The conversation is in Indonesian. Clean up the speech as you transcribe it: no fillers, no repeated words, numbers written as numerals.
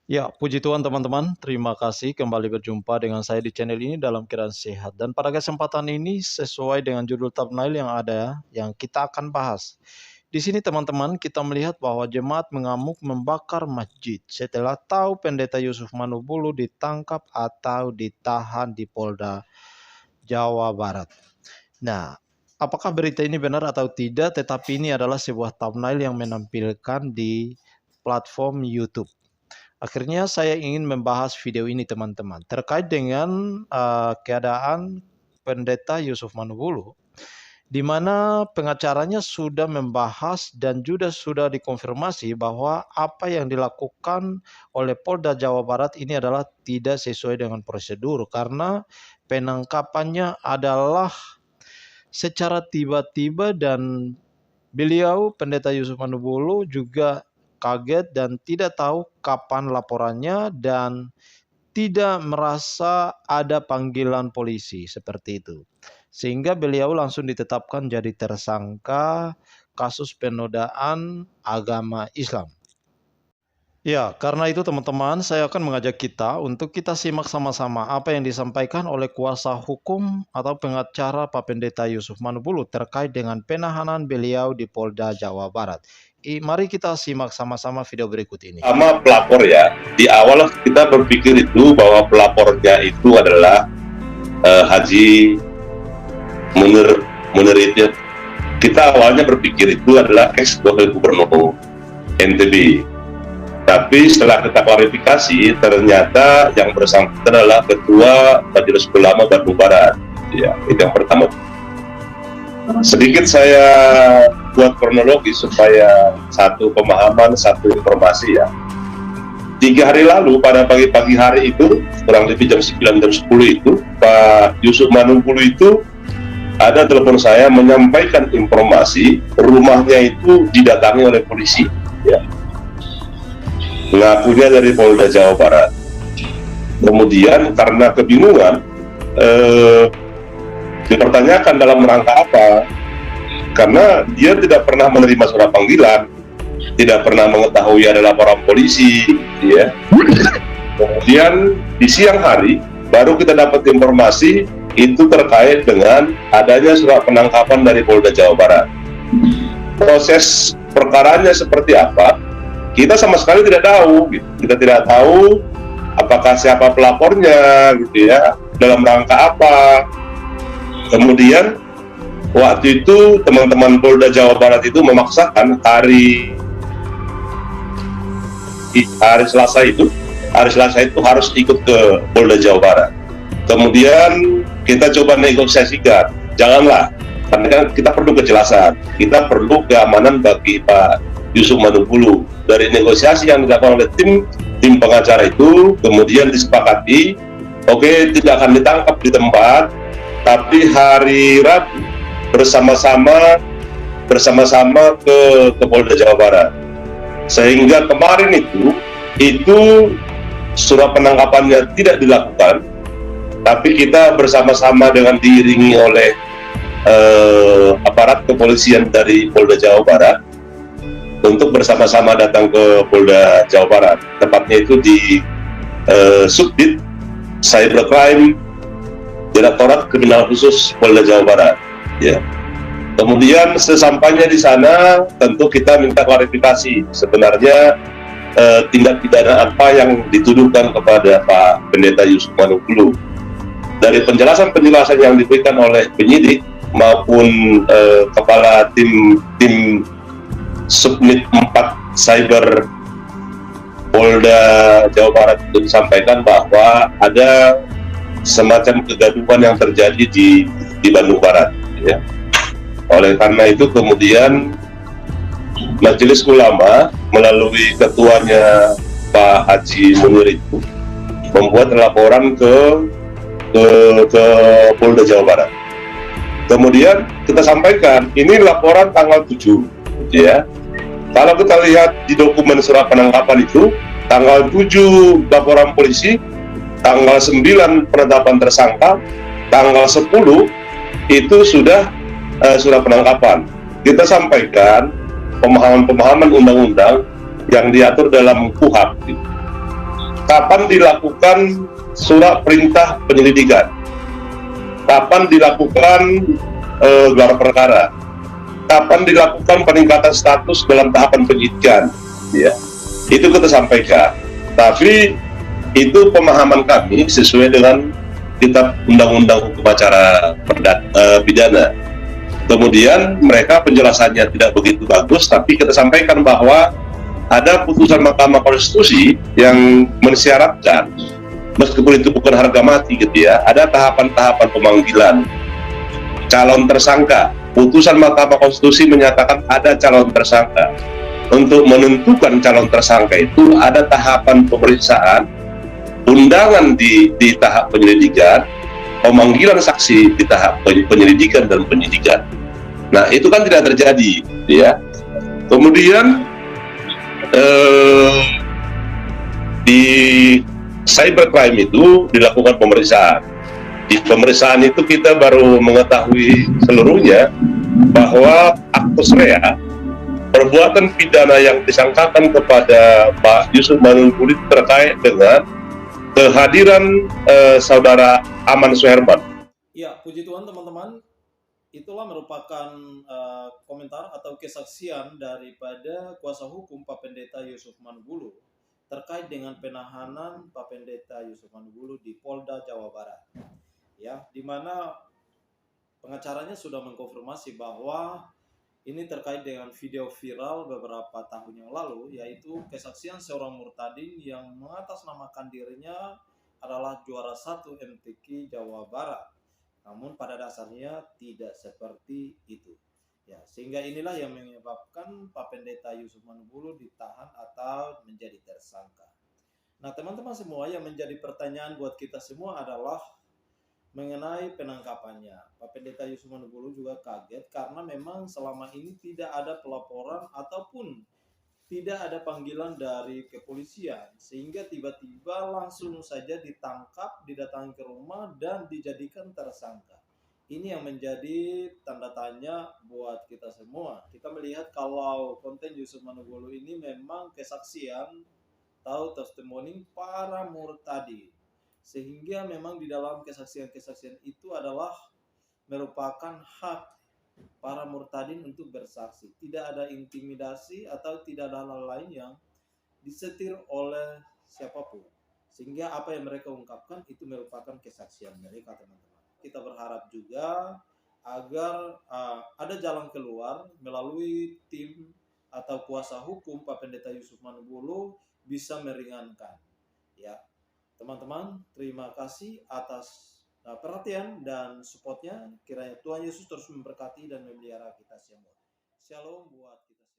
Ya, puji Tuhan teman-teman. Terima kasih kembali berjumpa dengan saya di channel ini dalam Kiraan Sehat. Dan pada kesempatan ini sesuai dengan judul thumbnail yang ada yang kita akan bahas. Di sini teman-teman kita melihat bahwa jemaat mengamuk membakar masjid setelah tahu pendeta Yusuf Manubulu ditangkap atau ditahan di Polda Jawa Barat. Nah, apakah berita ini benar atau tidak? Tetapi ini adalah sebuah thumbnail yang menampilkan di platform YouTube. Akhirnya saya ingin membahas video ini teman-teman terkait dengan keadaan pendeta Yusuf Manubulu, di mana pengacaranya sudah membahas dan juga sudah dikonfirmasi bahwa apa yang dilakukan oleh Polda Jawa Barat ini adalah tidak sesuai dengan prosedur karena penangkapannya adalah secara tiba-tiba dan beliau pendeta Yusuf Manubulu juga kaget dan tidak tahu kapan laporannya dan tidak merasa ada panggilan polisi seperti itu. Sehingga beliau langsung ditetapkan jadi tersangka kasus penodaan agama Islam. Ya, karena itu teman-teman, saya akan mengajak kita untuk kita simak sama-sama apa yang disampaikan oleh kuasa hukum atau pengacara Pak Pendeta Yusuf Manubulu terkait dengan penahanan beliau di Polda Jawa Barat. Mari kita simak sama-sama video berikut ini. Sama pelapor ya, di awal kita berpikir itu bahwa pelapornya itu adalah Haji Munir itu. Kita awalnya berpikir itu adalah ex-wakil gubernur NTB. Tapi setelah kita klarifikasi, ternyata yang bersangkutan adalah Ketua Majelis Ulama Bandung Barat. Ya, itu yang pertama. Sedikit saya buat kronologi supaya satu pemahaman, satu informasi ya. 3 hari lalu pada pagi-pagi hari itu, kurang lebih jam 9, jam 10 itu, Pak Yusuf Manubulu itu ada telepon saya menyampaikan informasi rumahnya itu didatangi oleh polisi. Ya. Ngakunya dari Polda Jawa Barat. Kemudian karena kebingungan, dipertanyakan dalam rangka apa, karena dia tidak pernah menerima surat panggilan, tidak pernah mengetahui ada laporan polisi, ya. Kemudian di siang hari baru kita dapat informasi itu terkait dengan adanya surat penangkapan dari Polda Jawa Barat. Proses perkaranya seperti apa, kita sama sekali tidak tahu, gitu. Kita tidak tahu apakah siapa pelapornya, gitu ya, dalam rangka apa. Kemudian waktu itu teman-teman Polda Jawa Barat itu memaksakan hari Selasa itu harus ikut ke Polda Jawa Barat. Kemudian kita coba negosiasikan, janganlah, karena kan kita perlu kejelasan, kita perlu keamanan bagi Pak Yusuf Manubulu. Dari negosiasi yang dilakukan oleh tim pengacara itu, kemudian disepakati, oke, tidak akan ditangkap di tempat, tapi hari Rabu bersama-sama ke Polda Jawa Barat. Sehingga kemarin itu surat penangkapannya tidak dilakukan, tapi kita bersama-sama dengan diiringi oleh aparat kepolisian dari Polda Jawa Barat untuk bersama-sama datang ke Polda Jawa Barat, tepatnya itu di Subdit Cybercrime Direktorat Kriminal Khusus Polda Jawa Barat. Ya. Kemudian sesampainya di sana, tentu kita minta klarifikasi sebenarnya tindak pidana apa yang dituduhkan kepada Pak Pendeta Yusuf Manubulu. Dari penjelasan-penjelasan yang diberikan oleh penyidik maupun kepala tim Subnit 4 Cyber Polda Jawa Barat itu disampaikan bahwa ada semacam kegaduhan yang terjadi di Bandung Barat, ya. Oleh karena itu kemudian Majelis Ulama melalui ketuanya Pak Haji Munir itu membuat laporan ke Polda Jawa Barat. Kemudian kita sampaikan ini laporan tanggal 7, ya. Kalau kita lihat di dokumen surat penangkapan itu, tanggal 7 laporan polisi, tanggal 9 penetapan tersangka, tanggal 10 itu sudah surat penangkapan. Kita sampaikan pemahaman-pemahaman undang-undang yang diatur dalam KUHP. kapan dilakukan surat perintah penyelidikan, kapan dilakukan gelar perkara, kapan dilakukan peningkatan status dalam tahapan penyidikan, ya itu kita sampaikan. Tapi itu pemahaman kami sesuai dengan kitab undang-undang hukum acara pidana. Kemudian mereka penjelasannya tidak begitu bagus, tapi kita sampaikan bahwa ada putusan Mahkamah Konstitusi yang mensyaratkan, meskipun itu bukan harga mati gitu ya, ada tahapan-tahapan pemanggilan calon tersangka. Putusan Mahkamah Konstitusi menyatakan ada calon tersangka. Untuk menentukan calon tersangka itu ada tahapan pemeriksaan, undangan di tahap penyelidikan, pemanggilan saksi di tahap penyelidikan dan penyidikan. Nah, itu kan tidak terjadi, ya. Kemudian di cybercrime itu dilakukan pemeriksaan. Di pemeriksaan itu kita baru mengetahui seluruhnya bahwa actus rea, perbuatan pidana yang disangkakan kepada Pak Yusuf Manunggul terkait dengan kehadiran saudara Aman Suherman. Ya, puji Tuhan teman-teman, itulah merupakan komentar atau kesaksian daripada kuasa hukum Pak Pendeta Yusuf Manunggul terkait dengan penahanan Pak Pendeta Yusuf Manunggul di Polda Jawa Barat. Ya, di mana pengacaranya sudah mengkonfirmasi bahwa ini terkait dengan video viral beberapa tahun yang lalu, yaitu kesaksian seorang murtadin yang mengatasnamakan dirinya adalah juara 1 MTQ Jawa Barat. Namun pada dasarnya tidak seperti itu. Ya, sehingga inilah yang menyebabkan Pak Pendeta Yusuf Manunggul ditahan atau menjadi tersangka. Nah, teman-teman semua, yang menjadi pertanyaan buat kita semua adalah mengenai penangkapannya. Pak Pendeta Yusuf Manunggul juga kaget karena memang selama ini tidak ada pelaporan ataupun tidak ada panggilan dari kepolisian, sehingga tiba-tiba langsung saja ditangkap, didatangi ke rumah dan dijadikan tersangka. Ini yang menjadi tanda tanya buat kita semua. Kita melihat kalau konten Yusuf Manunggul ini memang kesaksian atau testimoni para murtadin, sehingga memang di dalam kesaksian-kesaksian itu adalah merupakan hak para murtadin untuk bersaksi. Tidak ada intimidasi atau tidak ada hal lain yang disetir oleh siapapun, sehingga apa yang mereka ungkapkan itu merupakan kesaksian mereka, teman-teman. Kita berharap juga agar ada jalan keluar melalui tim atau kuasa hukum Pak Pendeta Yusuf Manunggul bisa meringankan, ya. Teman-teman, terima kasih atas perhatian dan supportnya. Kiranya Tuhan Yesus terus memberkati dan memelihara kita semua. Shalom buat kita.